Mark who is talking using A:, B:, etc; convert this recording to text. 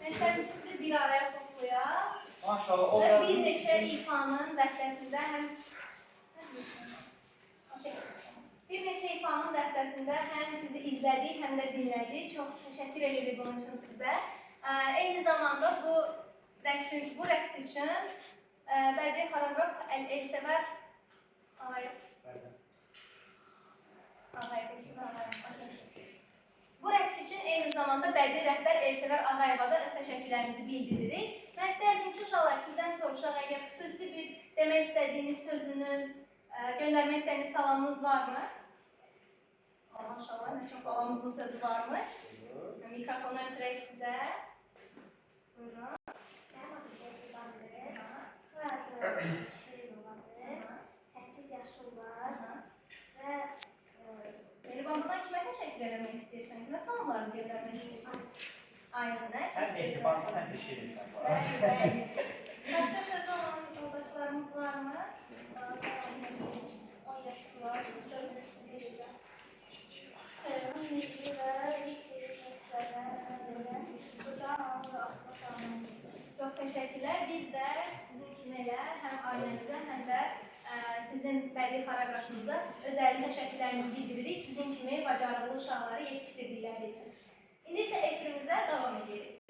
A: Məşəlim ki, sizi bir araya toplayaq.
B: Maşallah, o
A: Və
B: biraz...
A: bir neçə ifanın vəhdətində həm sizi izlədik, həm də dinlədik. Çox təşəkkür edirik bunun üçün sizə. Eyni zamanda bu rəqs üçün bədii xoreoqraf Elsəvər Bu rəqs üçün eyni zamanda bədii rəhbər Elsəvər Ağayeva da öz təşəkkürlərimizi bildiririk. Mən istərdim ki, uşaqlar sizdən soruşaq, əgər xüsusi bir demək istədiyiniz sözünüz, göndərmək istədiyiniz salamınız varmı? Maşallah, nə çox balamızın sözü varmış. Mikrofonu ötürək sizə. Buyurun.
C: Mənim adım Şəhribandır. Soyadım Şəhribandır. 8 yaşım var. Və
A: Mehriban, bundan kimə təşəkkür etmək istəyirsən? Kimə salamlarını göndərmək istəyirsən? Aynənə.
B: Həm mehribansan, həm də şirinsən.
A: Bəli, bəli. Başqa sözü olan yoldaşlarımız varmı?
C: 10 yaşım var. 4 yaşım verirəm. Müziği və buradan onu asma sağlamışsın.
A: Çox təşəkkürlər. Biz də sizin kimi elə həm ailənizə, həm də sizin bədii xoreoqrafınıza özəl təşəkkürlərimizi bildiririk. Sizin kimi bacarıqlı uşaqları yetişdirdikləri üçün. İndi isə efrimizə davam edirik.